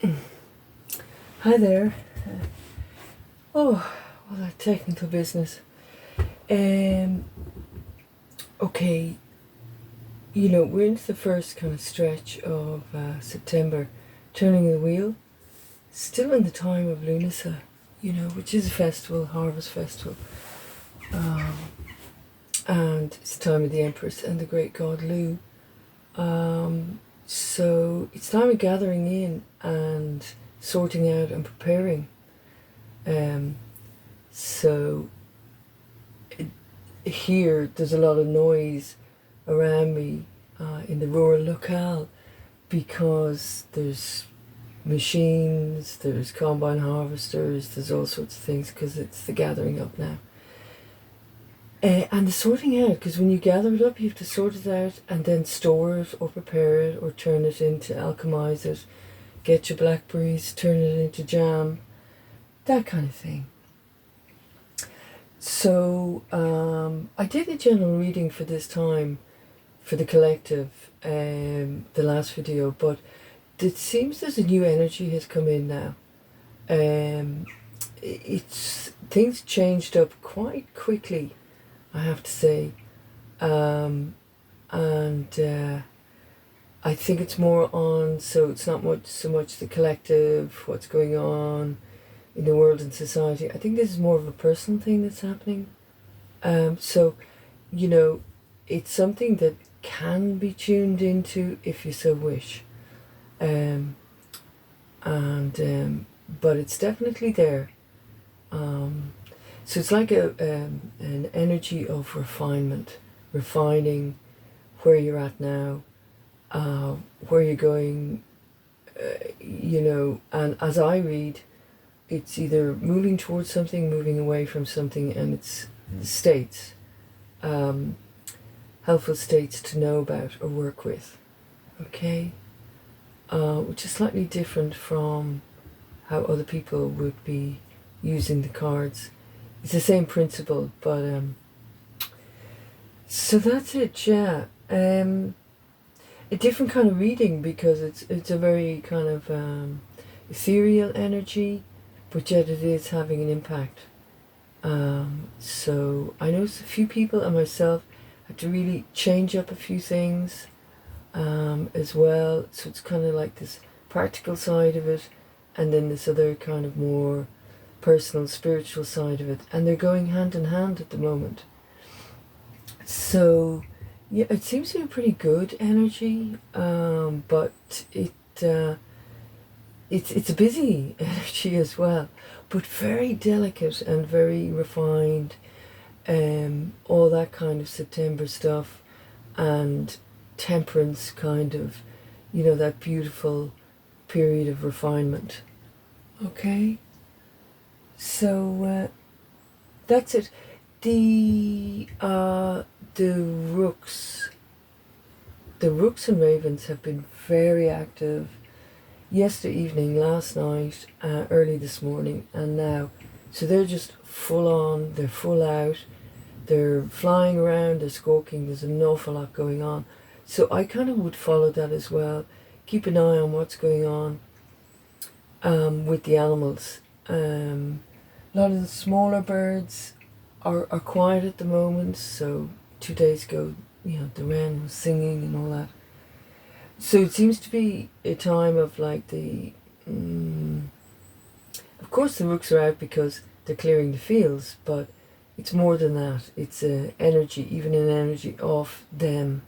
Hi there. Oh, well, that technical business. Um, okay, we're into the first kind of stretch of September, turning the wheel. Still in the time of Lunasa, which is a festival, harvest festival. Um, and it's the time of the Empress and the great god Lu. So it's time of gathering in and sorting out and preparing. Um, so here there's a lot of noise around me in the rural locale because there's machines, there's combine harvesters, there's all sorts of things because it's the gathering up now. And the sorting out, because when you gather it up, you have to sort it out and then store it or prepare it or turn it into, alchemize it, get your blackberries, turn it into jam, that kind of thing. So I did a general reading for this time for the collective, the last video, but it seems there's a new energy has come in now. It's things changed up quite quickly, I have to say, and I think it's more on. So it's not so much the collective, what's going on in the world and society. I think this is more of a personal thing that's happening. So, it's something that can be tuned into if you so wish. But it's definitely there. So it's like an energy of refinement, refining where you're at now, where you're going, and as I read, it's either moving towards something, moving away from something, and it's states, helpful states to know about or work with, okay? Which is slightly different from how other people would be using the cards. It's the same principle, but so that's it, yeah. A different kind of reading because it's a very kind of ethereal energy, but yet it is having an impact. So I noticed a few people and myself had to really change up a few things as well. So it's kind of like this practical side of it, and then this other kind of more personal, spiritual side of it, and they're going hand in hand at the moment. So yeah, it seems to be a pretty good energy, but it's a busy energy as well, but very delicate and very refined. All that kind of September stuff, and temperance kind of, that beautiful period of refinement. Okay, so that's it. The rooks, the rooks and ravens have been very active yesterday evening, last night, early this morning, and now. So they're just full on, they're full out, they're flying around, they're squawking, there's an awful lot going on. So I kind of would follow that as well. Keep an eye on what's going on with the animals. A lot of the smaller birds are quiet at the moment. So 2 days ago, the wren was singing and all that. So it seems to be a time of like of course the rooks are out because they're clearing the fields, but it's more than that. It's an energy, even an energy of them,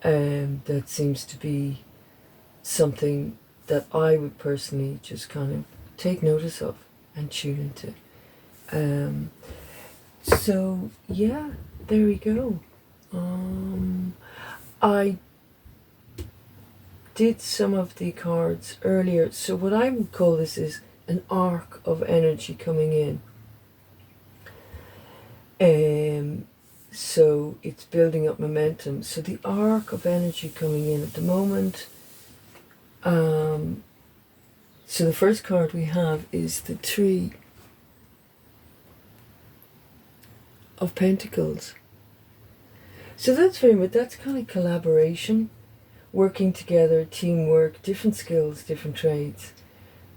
that seems to be something that I would personally just kind of take notice of and tune into. So yeah, there we go. I did some of the cards earlier. So what I would call this is an arc of energy coming in. So it's building up momentum. So the arc of energy coming in at the moment. So the first card we have is the Three of Pentacles. So that's very much, that's kind of collaboration, working together, teamwork, different skills, different trades,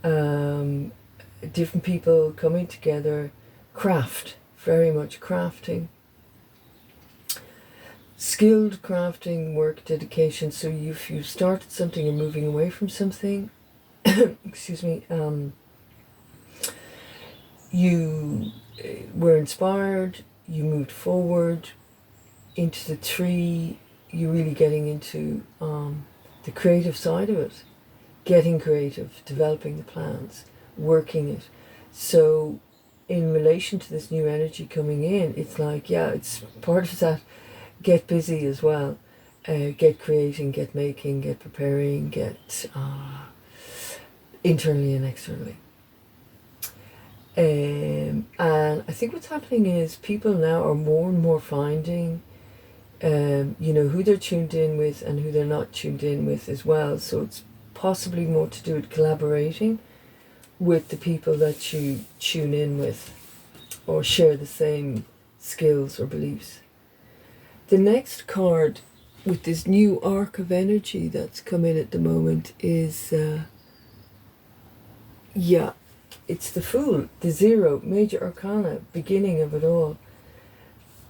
different people coming together, craft, very much crafting, skilled crafting, work, dedication. So if you've started something and moving away from something, excuse me, you were inspired, you moved forward into the tree, you're really getting into the creative side of it, getting creative, developing the plans, working it. So in relation to this new energy coming in, it's like, yeah, it's part of that, get busy as well, get creating, get making, get preparing, get internally and externally. And I think what's happening is people now are more and more finding who they're tuned in with and who they're not tuned in with as well. So it's possibly more to do with collaborating with the people that you tune in with or share the same skills or beliefs. The next card with this new arc of energy that's come in at the moment is, it's the Fool, the Zero, Major Arcana, beginning of it all.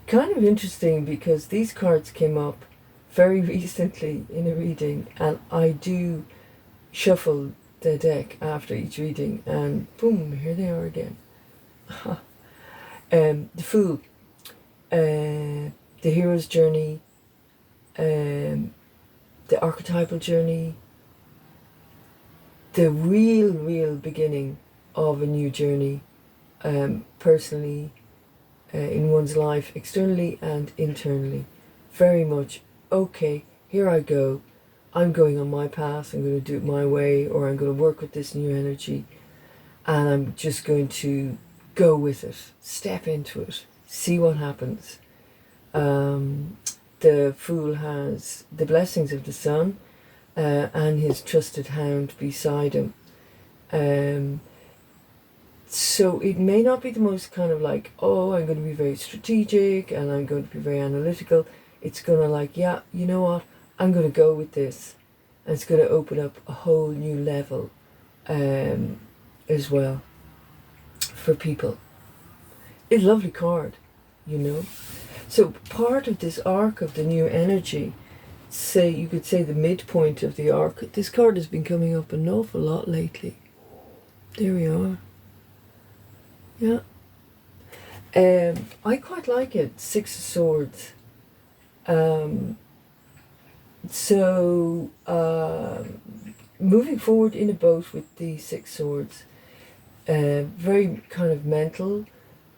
Kind of interesting because these cards came up very recently in a reading, and I do shuffle the deck after each reading, and boom, here they are again. The Fool, the hero's journey, the archetypal journey, the real beginning of a new journey, personally, in one's life, externally and internally. Very much, okay, here I go. I'm going on my path, I'm going to do it my way, or I'm going to work with this new energy, and I'm just going to go with it, step into it, see what happens. The Fool has the blessings of the Sun and his trusted hound beside him. So it may not be the most kind of like, oh, I'm going to be very strategic and I'm going to be very analytical. It's going to like, yeah, you know what? I'm going to go with this. And it's going to open up a whole new level as well for people. It's a lovely card, you know. So part of this arc of the new energy, say you could say the midpoint of the arc, this card has been coming up an awful lot lately. There we are. Yeah. I quite like it, Six of Swords. Moving forward in a boat with the Six Swords, very kind of mental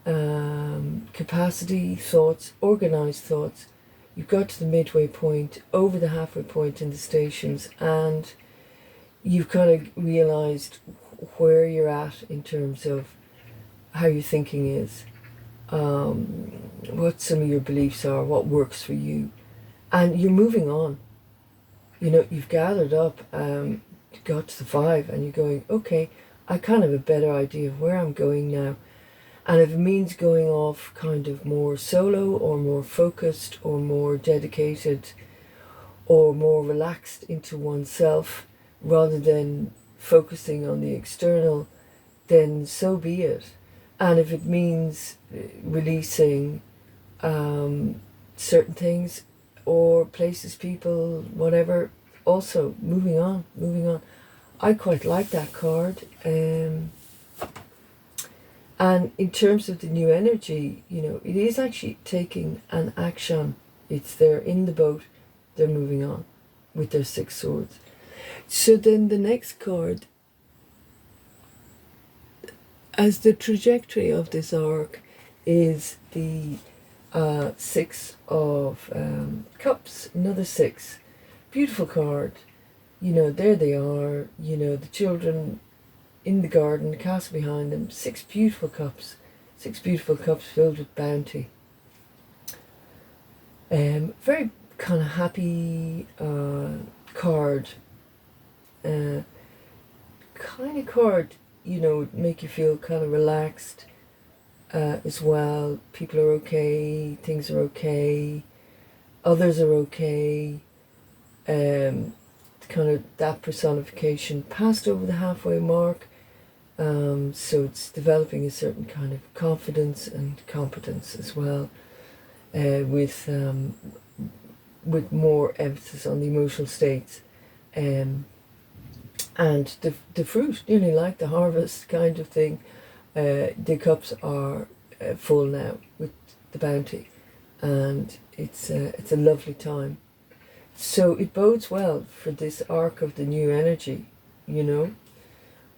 capacity, thoughts, organized thoughts. You've got to the midway point, over the halfway point in the stations, and you've kind of realized where you're at in terms of how your thinking is, what some of your beliefs are, what works for you, and you're moving on. You know, you've gathered up, got to the 5, and you're going, okay, I kind of have a better idea of where I'm going now. And if it means going off kind of more solo or more focused or more dedicated or more relaxed into oneself rather than focusing on the external, then so be it. And if it means releasing certain things or places, people, whatever, also moving on. I quite like that card. And in terms of the new energy, you know, it is actually taking an action. It's they're in the boat, they're moving on with their 6 swords. So then the next card, as the trajectory of this arc, is the 6 of Cups, another 6. Beautiful card. You know, there they are, you know, the children in the garden, the castle behind them, 6 beautiful cups. 6 beautiful cups filled with bounty. Very kind of happy card. Kind of card, you know, make you feel kind of relaxed as well. People are okay, things are okay, others are okay. kind of that personification passed over the halfway mark. So it's developing a certain kind of confidence and competence as well, with more emphasis on the emotional states, and the fruit, nearly like the harvest kind of thing. The cups are full now with the bounty, and it's a lovely time. So it bodes well for this arc of the new energy, you know.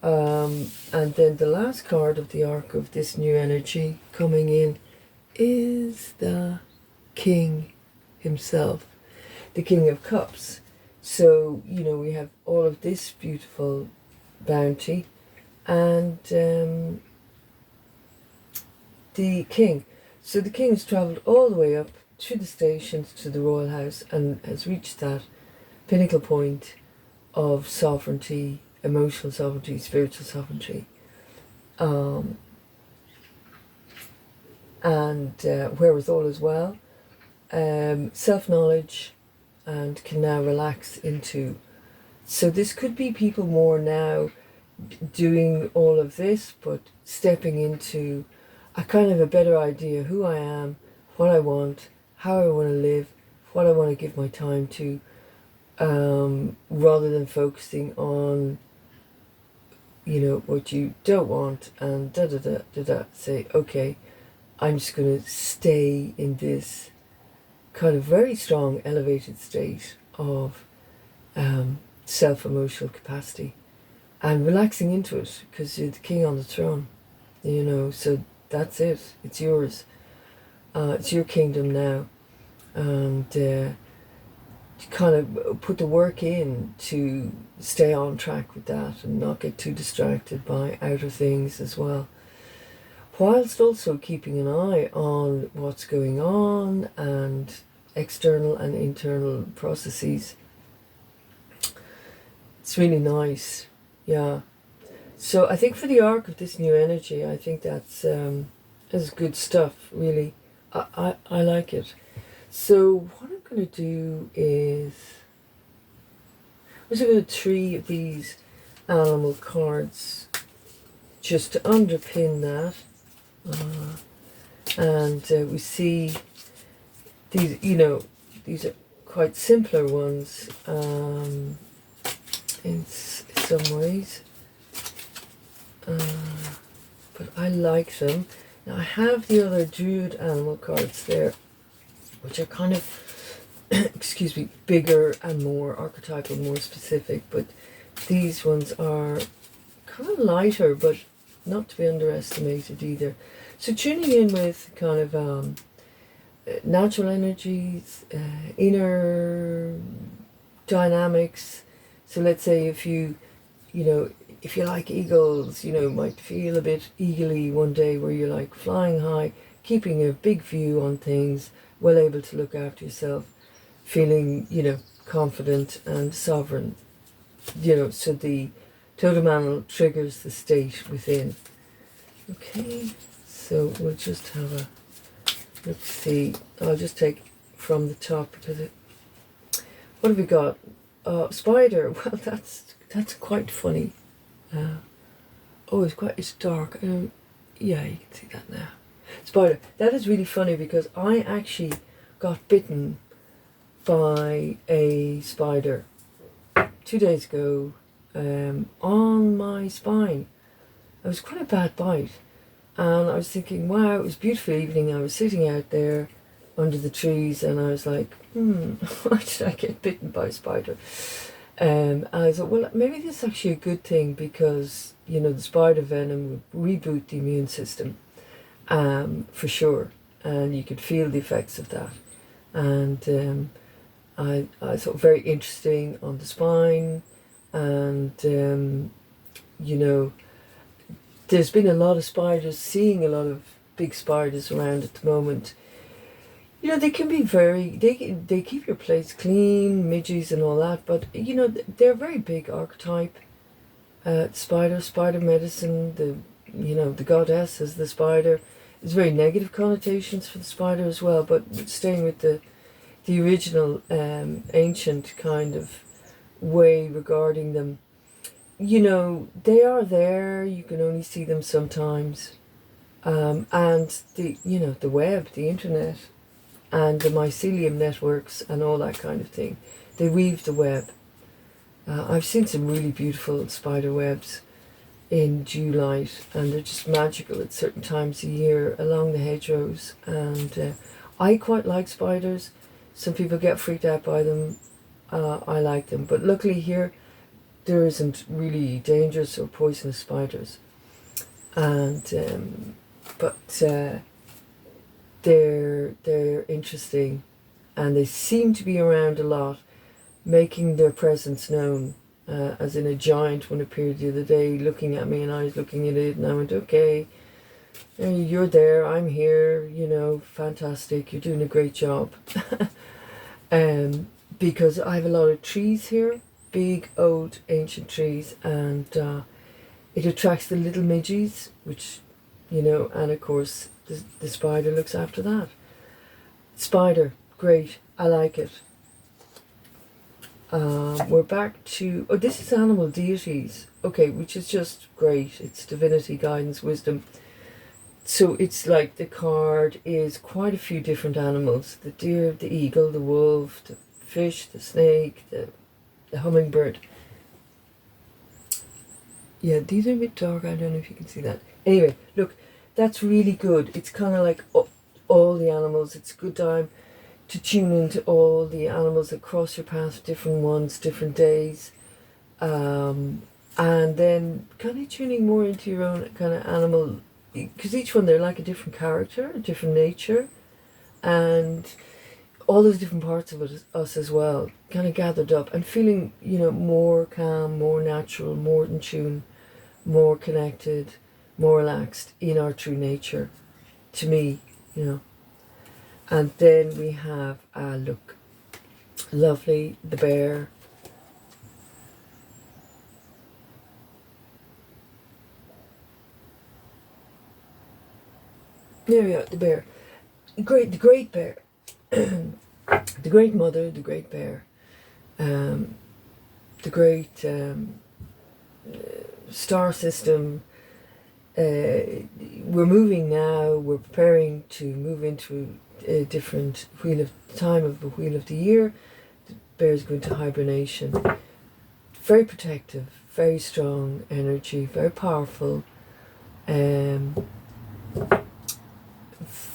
And then the last card of the arc of this new energy coming in is the King himself, the King of Cups. So, you know, we have all of this beautiful bounty and the King. So the King has travelled all the way up through the stations to the royal house and has reached that pinnacle point of sovereignty, emotional sovereignty, spiritual sovereignty, and wherewithal as well, self-knowledge, and can now relax into. So this could be people more now doing all of this, but stepping into a kind of a better idea who I am, what I want, how I want to live, what I want to give my time to, rather than focusing on, you know, what you don't want and da da da da da. Say, okay, I'm just going to stay in this kind of very strong, elevated state of self-emotional capacity and relaxing into it because you're the king on the throne, you know, so that's it. It's yours. It's your kingdom now. And kind of put the work in to stay on track with that and not get too distracted by outer things as well, whilst also keeping an eye on what's going on and external and internal processes. It's really nice, yeah. So I think for the arc of this new energy, I think that's good stuff, really. I like it. So what I'm going to do is I'm just going to 3 of these animal cards just to underpin that. And we see these, you know, these are quite simpler ones in some ways. But I like them. Now I have the other Druid animal cards there, which are kind of, excuse me, bigger and more archetypal, more specific, but these ones are kind of lighter, but not to be underestimated either. So tuning in with kind of natural energies, inner dynamics. So let's say if you know, if you like eagles, you know, might feel a bit eagerly one day where you're like flying high, keeping a big view on things, well able to look after yourself, feeling, you know, confident and sovereign. You know, so the totem animal triggers the state within. Okay, so we'll just have a let's see. I'll just take from the top because it. What have we got? Spider. Well, that's quite funny. Oh, it's dark. Yeah, you can see that now. Spider. That is really funny because I actually got bitten by a spider 2 days ago on my spine. It was quite a bad bite. And I was thinking, wow, it was a beautiful evening. I was sitting out there under the trees and I was like, why did I get bitten by a spider? And I thought, well, maybe this is actually a good thing because, you know, the spider venom would reboot the immune system, for sure. And you could feel the effects of that. And I thought very interesting on the spine. And, you know, there's been a lot of spiders, seeing a lot of big spiders around at the moment. You know, they can be they keep your place clean, midges and all that, but, you know, they're a very big archetype. Spider medicine, the goddess as the spider. There's very negative connotations for the spider as well, but staying with the original ancient kind of way regarding them. They are there, you can only see them sometimes. And the web, the internet, and the mycelium networks and all that kind of thing. They weave the web. I've seen some really beautiful spider webs in dew light, and they're just magical at certain times of year along the hedgerows. And I quite like spiders. Some people get freaked out by them. I like them, but luckily here there isn't really dangerous or poisonous spiders. And but they're interesting, and they seem to be around a lot, making their presence known. As in, a giant one appeared the other day looking at me, and I was looking at it, and I went, okay, you're there, I'm here, fantastic, you're doing a great job. Because I have a lot of trees here, big old ancient trees, and it attracts the little midges, which, and of course the spider looks after that. Spider, great, I like it. We're back to, this is animal deities, okay, which is just great. It's divinity, guidance, wisdom. So it's like the card is quite a few different animals: the deer, the eagle, the wolf, the fish, the snake, the hummingbird. Yeah, these are a bit dark, I don't know if you can see that. Anyway, look, that's really good. It's kind of like all the animals. It's a good time to tune into all the animals that cross your path, different ones, different days. And then kind of tuning more into your own kind of animal, because each one, they're like a different character, a different nature, and all those different parts of us as well, kind of gathered up and feeling, more calm, more natural, more in tune, more connected, more relaxed in our true nature, to me, And then we have, look, lovely, the bear. There we are, the bear. The great bear. The great mother, the great bear. The great star system. We're moving now, we're preparing to move into a different time of the wheel of the year. The bear's going to hibernation. Very protective, very strong energy, very powerful,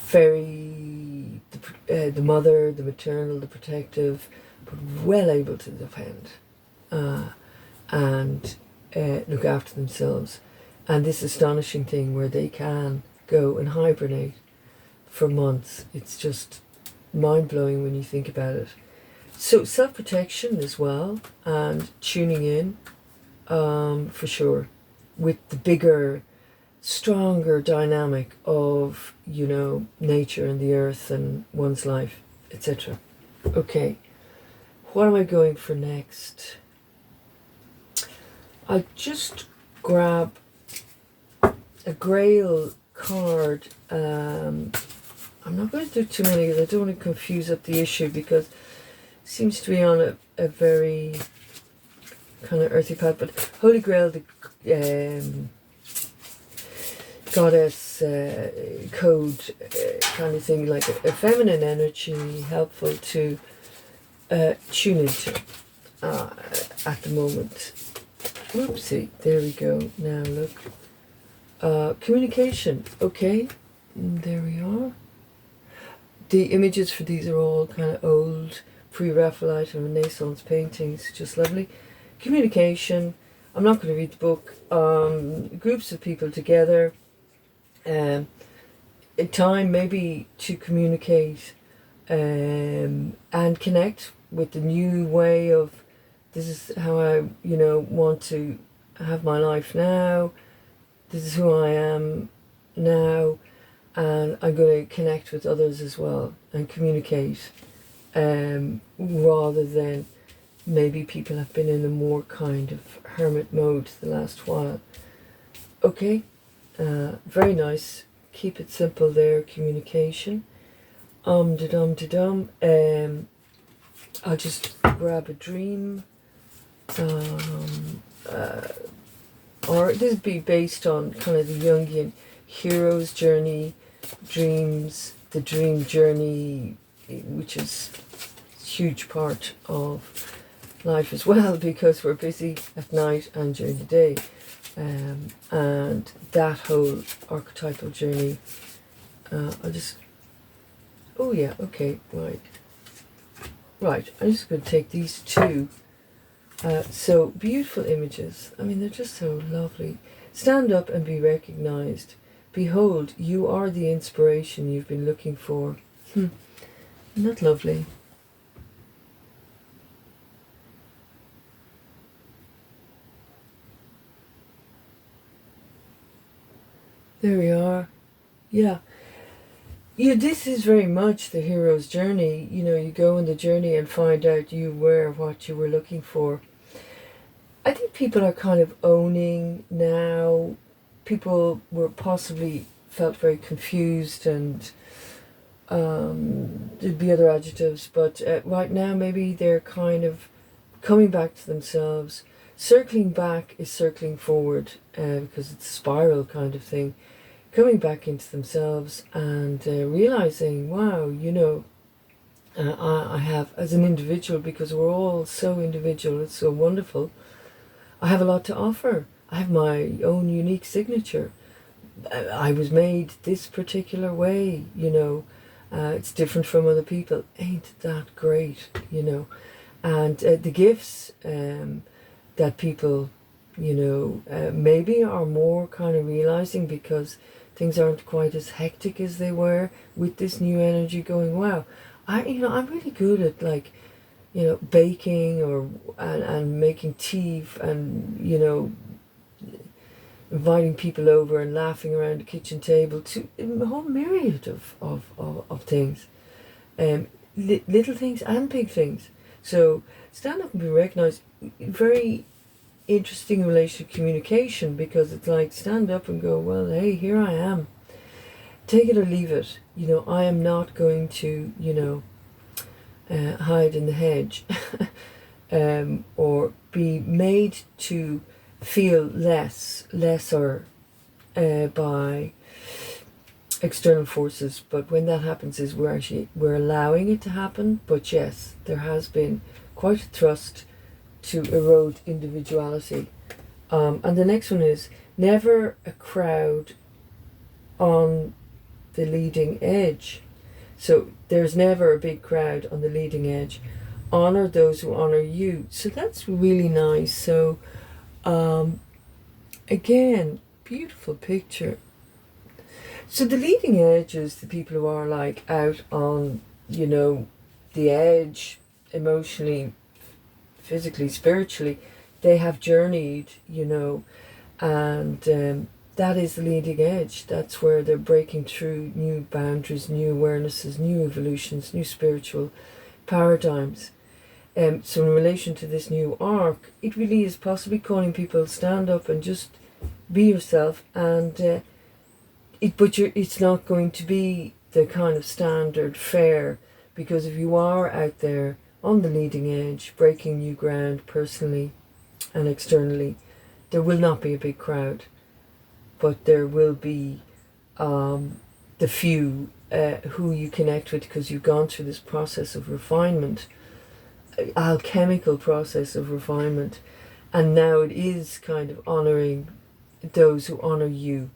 very the mother, the maternal, the protective, but well able to defend and look after themselves. And this astonishing thing where they can go and hibernate for months. It's just mind-blowing when you think about it. So self-protection as well, and tuning in, for sure, with the bigger, stronger dynamic of, nature and the earth and one's life, etc. Okay, what am I going for next? I'll just grab a Grail card. I'm not going to do too many because I don't want to confuse up the issue, because it seems to be on a very kind of earthy path. But Holy Grail, the goddess code kind of thing, like a feminine energy, helpful to tune into at the moment. Whoopsie, there we go. Now look. Communication, okay, there we are. The images for these are all kind of old, pre-Raphaelite and Renaissance paintings, just lovely. Communication, I'm not going to read the book. Groups of people together, a time maybe to communicate and connect with the new way of, this is how I, want to have my life now. This is who I am now, and I'm going to connect with others as well and communicate, rather than maybe people have been in a more kind of hermit mode the last while. Okay, very nice. Keep it simple there, communication. Da-dum, da-dum. I'll just grab a dream uh, or this would be based on kind of the Jungian hero's journey, dreams, the dream journey, which is a huge part of life as well, because we're busy at night and during the day. And that whole archetypal journey, I'll just, oh yeah, okay, right. Right, I'm just going to take these two. So beautiful images. I mean, they're just so lovely. Stand up and be recognized. Behold, you are the inspiration you've been looking for. Isn't that lovely? There we are. Yeah. This is very much the hero's journey. You go on the journey and find out you were what you were looking for. I think people are kind of owning now. People were possibly felt very confused, and there'd be other adjectives, but right now maybe they're kind of coming back to themselves. Circling back is circling forward, because it's a spiral kind of thing. Coming back into themselves and realizing, wow, I have, as an individual, because we're all so individual, it's so wonderful, I have a lot to offer. I have my own unique signature. I was made this particular way, it's different from other people. Ain't that great, And the gifts that people, maybe are more kind of realizing, because things aren't quite as hectic as they were with this new energy, going, wow, I'm really good at, like, baking and making tea, and inviting people over and laughing around the kitchen table, to a whole myriad of things, little things and big things. So stand up and be recognized. Very interesting in relation to communication, because it's like, stand up and go, well, hey, here I am, take it or leave it. I am not going to hide in the hedge, or be made to feel lesser by external forces. But when that happens, is we're allowing it to happen. But yes, there has been quite a thrust to erode individuality. And the next one is, never a crowd on the leading edge. So there's never a big crowd on the leading edge. Honor those who honor you. So that's really nice. So again, beautiful picture. So the leading edge is the people who are, like, out on, the edge, emotionally, physically, spiritually. They have journeyed, and that is the leading edge. That's where they're breaking through new boundaries, new awarenesses, new evolutions, new spiritual paradigms. So in relation to this new arc, it really is possibly calling people, stand up and just be yourself. And it's not going to be the kind of standard fare, because if you are out there on the leading edge, breaking new ground personally and externally, there will not be a big crowd, but there will be the few who you connect with, because you've gone through this process of refinement, alchemical process of refinement, and now it is kind of honoring those who honor you,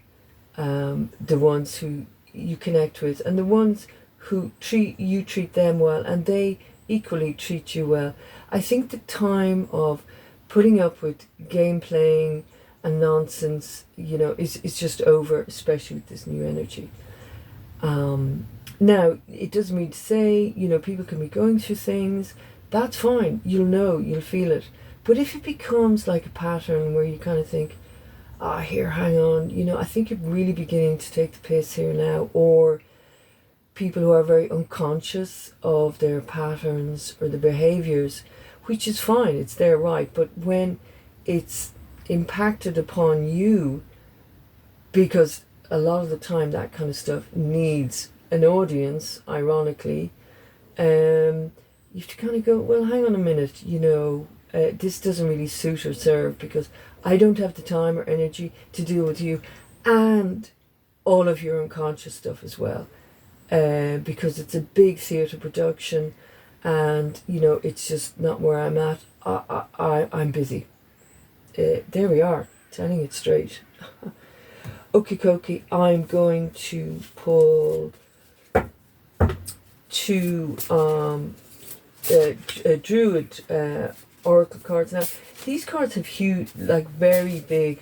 the ones who you connect with, and the ones who treat them well, and they equally treat you well. I think the time of putting up with game playing and nonsense, is just over, especially with this new energy. Now, it doesn't mean to say, people can be going through things. That's fine. You'll feel it. But if it becomes like a pattern where you kind of think, here, hang on, I think you're really beginning to take the piss here now, or people who are very unconscious of their patterns or their behaviors, which is fine, it's their right, but when it's impacted upon you, because a lot of the time that kind of stuff needs an audience, ironically, you have to kind of go, well, hang on a minute, this doesn't really suit or serve because I don't have the time or energy to deal with you and all of your unconscious stuff as well. Because it's a big theatre production, and it's just not where I'm at. I'm busy. There we are, telling it straight. Okie dokie, I'm going to pull two Druid oracle cards. Now, these cards have huge, very big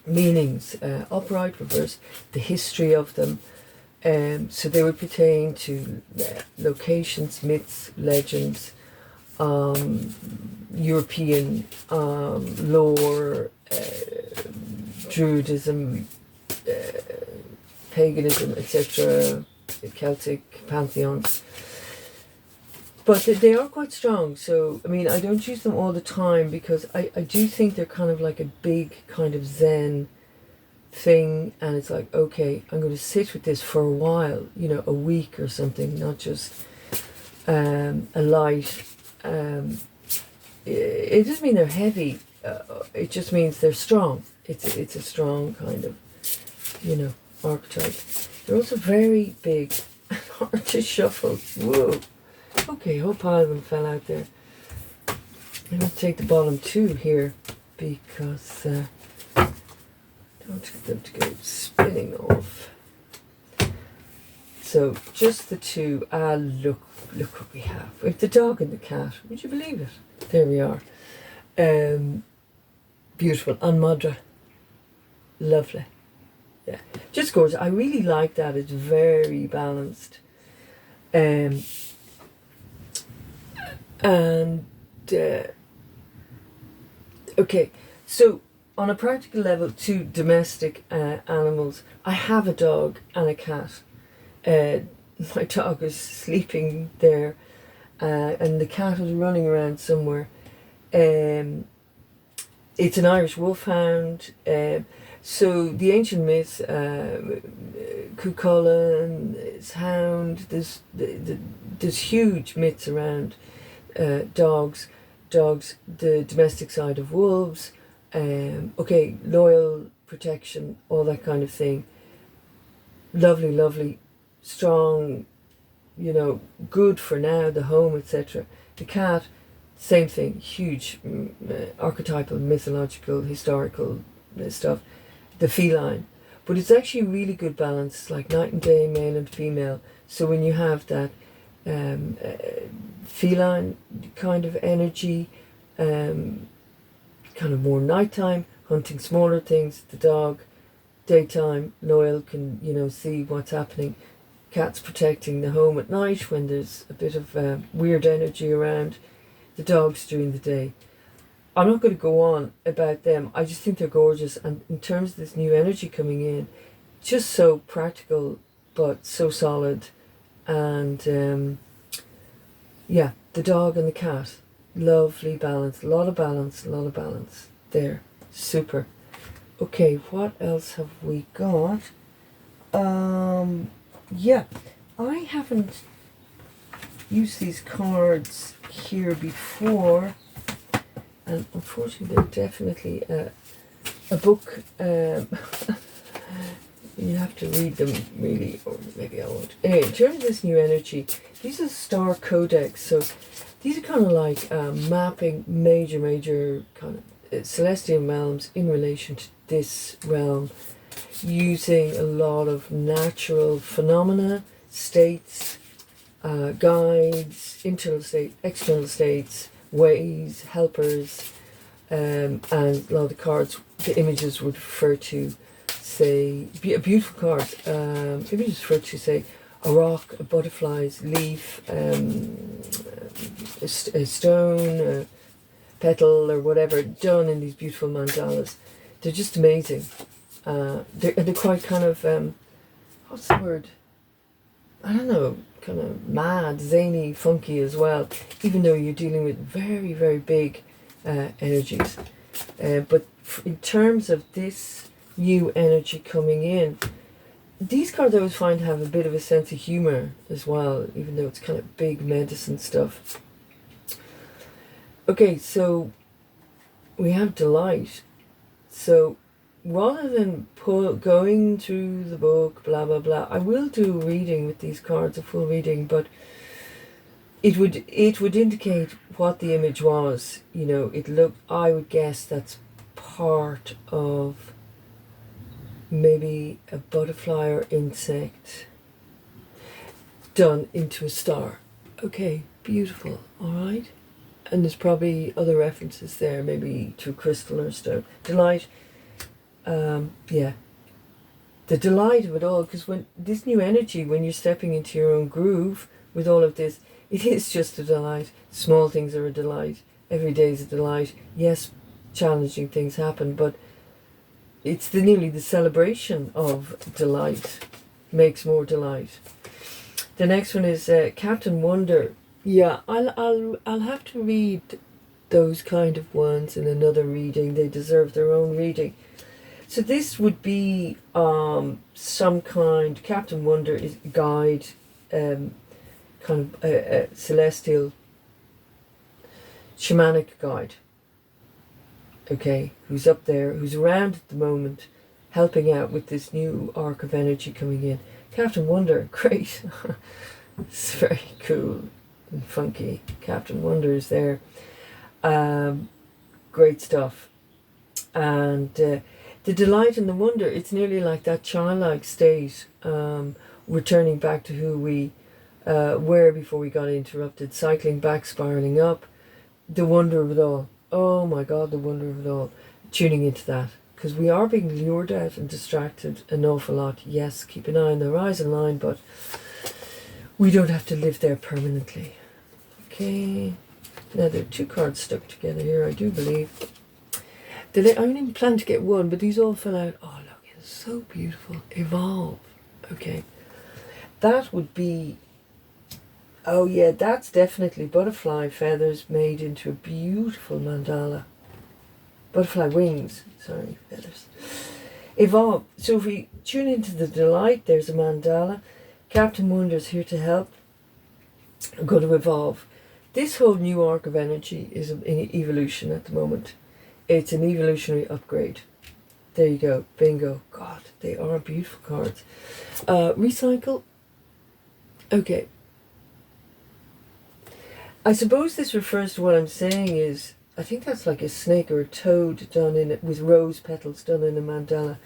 meanings, upright, reverse, the history of them. So they would pertain to locations, myths, legends, European lore, Druidism, paganism, etc., Celtic pantheons. But they are quite strong, so I don't use them all the time because I do think they're kind of like a big kind of Zen thing, and it's like, okay, I'm going to sit with this for a while, a week or something, not just a light. It doesn't mean they're heavy, it just means they're strong. It's a strong kind of, archetype. They're also very big, hard to shuffle. Whoa. Okay, whole pile of them fell out there. I'm going to take the bottom two here because I don't want them to go spinning off. So just the two. Look what we have. We have the dog and the cat. Would you believe it? There we are. Beautiful. And mudra. Lovely. Yeah, just gorgeous. I really like that. It's very balanced. Okay, so on a practical level, two domestic animals. I have a dog and a cat. My dog is sleeping there, and the cat is running around somewhere. It's an Irish wolfhound. So the ancient myths, Cuchulainn, his hound. There's huge myths around dogs, the domestic side of wolves. Loyal, protection, all that kind of thing. Lovely, strong, good for now, the home, etc. The cat, same thing, huge, archetypal, mythological, historical stuff. The feline, but it's actually a really good balance, like night and day, male and female. So when you have that feline kind of energy, kind of more nighttime, hunting smaller things. The dog, daytime, loyal, can see what's happening. Cat's protecting the home at night when there's a bit of weird energy around. The dog's during the day. I'm not going to go on about them. I just think they're gorgeous, and in terms of this new energy coming in, just so practical but so solid. And the dog and the cat, lovely balance, a lot of balance there. Super. Okay, what else have we got? I haven't used these cards here before, and unfortunately they're definitely a book. You have to read them really, or maybe I won't. Anyway, in terms of this new energy, these are star codex, so these are kind of like mapping major kind of celestial realms in relation to this realm, using a lot of natural phenomena, states, guides, internal states, external states, ways, helpers, and a lot of the cards, the images would refer to, say, beautiful cards, images refer to, say, a rock, a butterfly's leaf, a stone, a petal, or whatever, done in these beautiful mandalas. They're just amazing. They're quite kind of, what's the word? I don't know, kind of mad, zany, funky as well, even though you're dealing with very, very big energies. But in terms of this new energy coming in, these cards I always find have a bit of a sense of humour as well, even though it's kind of big medicine stuff. Okay, so we have delight. So rather than going through the book, blah blah blah, I will do a reading with these cards, a full reading, but it would indicate what the image was. You know, it looked. I would guess that's part of maybe a butterfly or insect done into a star. Okay, beautiful. All right. And there's probably other references there, maybe to crystal or stone. Delight, yeah. The delight of it all, because when this new energy, when you're stepping into your own groove with all of this, it is just a delight. Small things are a delight. Every day is a delight. Yes, challenging things happen, but it's nearly the celebration of delight makes more delight. The next one is Captain Wonder. Yeah, I'll have to read those kind of ones in another reading. They deserve their own reading. So this would be some kind. Captain Wonder is a guide, kind of a celestial, shamanic guide. Okay, who's up there, who's around at the moment, helping out with this new arc of energy coming in. Captain Wonder, great. It's very cool and funky. Captain Wonder is there. Great stuff. And the delight and the wonder, it's nearly like that childlike state, returning back to who we were before we got interrupted, cycling back, spiraling up. The wonder of it all. Oh my God, the wonder of it all. Tuning into that. Because we are being lured out and distracted an awful lot. Yes, keep an eye on the horizon line, but we don't have to live there permanently. Okay. Now there are two cards stuck together here, I do believe. I only even planned to get one, but these all fell out. Oh, look, it's so beautiful. Evolve. Okay. That would be... Oh, yeah, that's definitely butterfly feathers made into a beautiful mandala. Butterfly wings. Sorry, feathers. Evolve. So if we tune into the delight, there's a mandala. Captain Wonder's here to help. I'm going to evolve. This whole new arc of energy is in evolution at the moment. It's an evolutionary upgrade. There you go. Bingo. God, they are beautiful cards. Recycle. Okay. I suppose this refers to what I'm saying is, I think that's like a snake or a toad done in it with rose petals done in a mandala.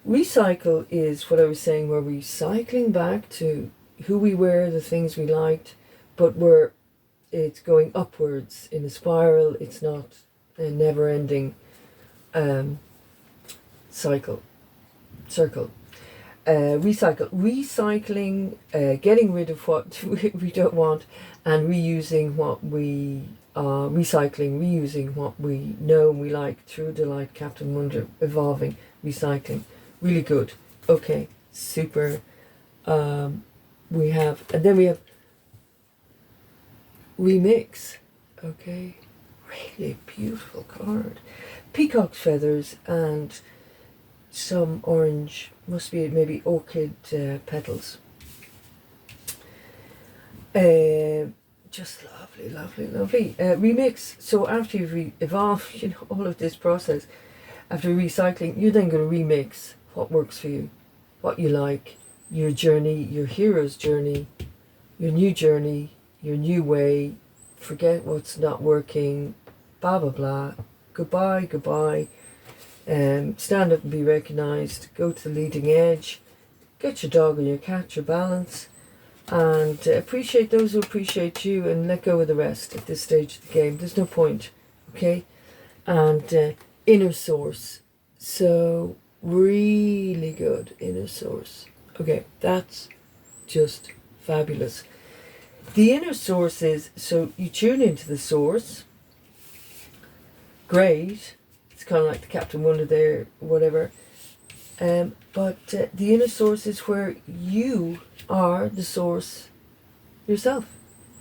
Recycle is what I was saying, where we're cycling back to who we were, the things we liked, but it's going upwards in a spiral. It's not a never-ending circle. Recycling, getting rid of what we don't want, and reusing what we are. Reusing what we know we like through delight. Captain Wonder, evolving, recycling, really good. Okay, super. And then we have remix. Okay, really beautiful card. Peacock's feathers and some orange, must be maybe orchid petals. Just lovely, lovely, lovely. Remix. So after you've evolved, all of this process, after recycling, you're then going to remix what works for you, what you like, your journey, your hero's journey, your new way. Forget what's not working, blah blah blah. Goodbye. Stand up and be recognised. Go to the leading edge. Get your dog or your cat your balance, and appreciate those who appreciate you, and let go of the rest at this stage of the game. There's no point. Okay, and inner source. So really good inner source. Okay, that's just fabulous. The inner source is, so you tune into the source. Great. It's kind of like the Captain Wonder there, whatever. But the inner source is where you are the source yourself.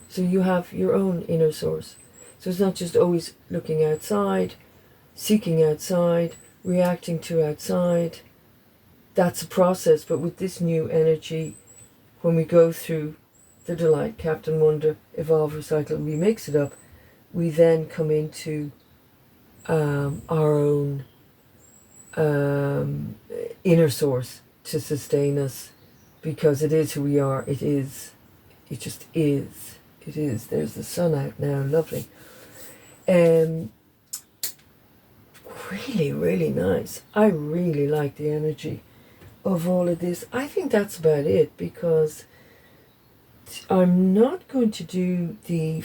So you have your own inner source. So it's not just always looking outside, seeking outside, reacting to outside. That's a process, but with this new energy, when we go through the delight, Captain Wonder, evolve, recycle, remix it up, we then come into our own inner source to sustain us, because it is who we are. It is. It just is. It is. There's the sun out now. Lovely. Really, really nice. I really like the energy of all of this. I think that's about it, because I'm not going to do the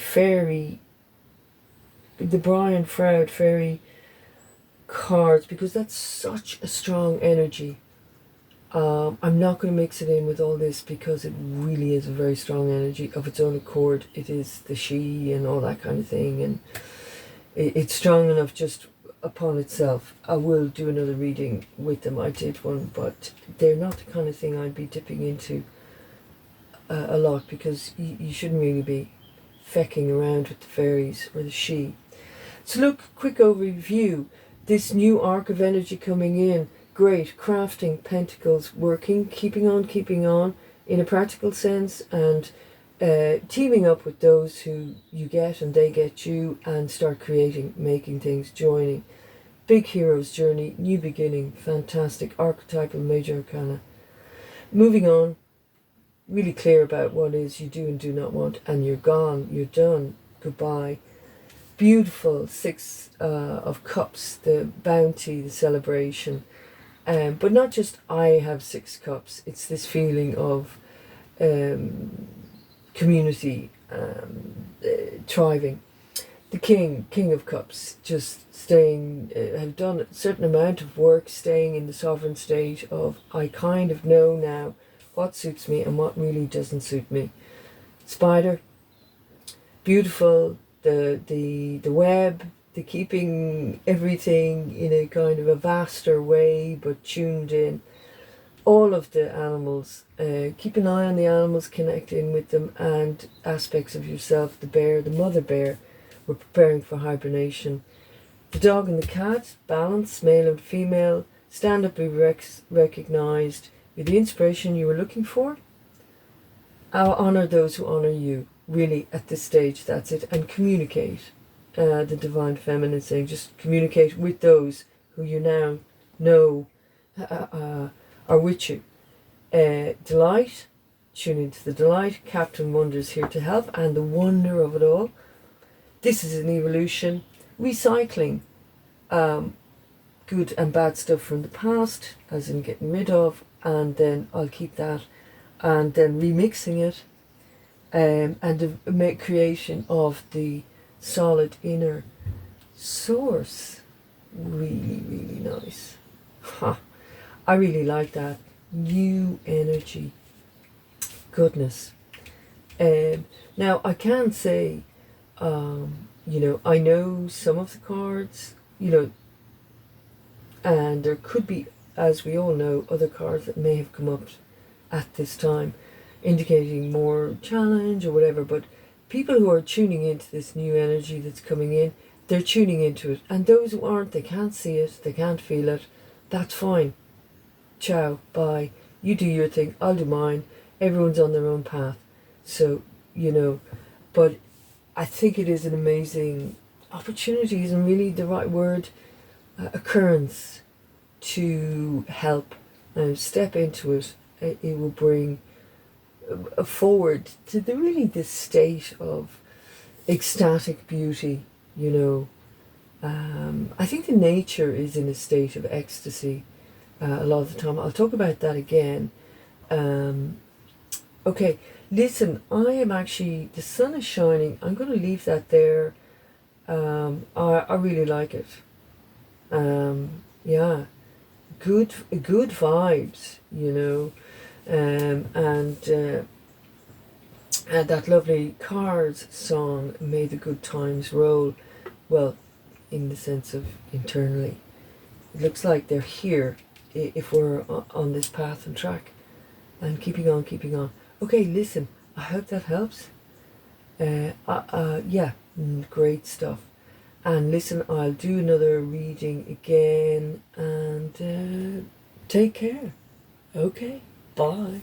Brian Froud fairy cards, because that's such a strong energy. I'm not going to mix it in with all this, because it really is a very strong energy of its own accord. It is the she and all that kind of thing, and it's strong enough just upon itself. I will do another reading with them. I did one, but they're not the kind of thing I'd be dipping into a lot, because you shouldn't really be fecking around with the fairies or the she. So look, quick overview. This new arc of energy coming in, great, crafting, pentacles, working, keeping on in a practical sense, and teaming up with those who you get and they get you, and start creating, making things, joining. Big hero's journey, new beginning, fantastic, archetypal major arcana. Moving on, really clear about what is you do and do not want, and you're gone, you're done, goodbye. Beautiful Six of Cups, the bounty, the celebration. But not just I have 6 cups, it's this feeling of community, thriving. The King of Cups, just staying, have done a certain amount of work, staying in the sovereign state of, I kind of know now what suits me and what really doesn't suit me. Spider, beautiful, the web, the keeping everything in a kind of a vaster way, but tuned in. All of the animals, keep an eye on the animals, connect in with them, and aspects of yourself. The bear, the mother bear, we're preparing for hibernation. The dog and the cat, balance, male and female, stand up, be recognized. You're the inspiration you were looking for. I'll honor those who honor you. Really, at this stage, that's it. And communicate. The divine feminine saying, just communicate with those who you now know are with you. Delight, tune into the delight. Captain Wonder is here to help, and the wonder of it all. This is an evolution, recycling good and bad stuff from the past, as in getting rid of, and then I'll keep that, and then remixing it, and the creation of the solid inner source. Really, really nice. I really like that. New energy. Goodness. Now, I can say, I know some of the cards, and there could be, as we all know, other cards that may have come up at this time, indicating more challenge or whatever, but people who are tuning into this new energy that's coming in, they're tuning into it. And those who aren't, they can't see it, they can't feel it, that's fine. Ciao, bye. You do your thing, I'll do mine. Everyone's on their own path. So, but I think it is an amazing opportunity, isn't really the right word, occurrence to help and step into it. It will bring forward to this state of ecstatic beauty, I think the nature is in a state of ecstasy a lot of the time. I'll talk about that again. Okay, listen, I am actually, the sun is shining. I'm going to leave that there. I really like it. Yeah, good vibes, and that lovely Cars song, May the Good Times Roll. Well, in the sense of internally, it looks like they're here if we're on this path and track, and keeping on. Okay, listen, I hope that helps. Yeah, great stuff. And listen, I'll do another reading again, and take care. Okay, bye.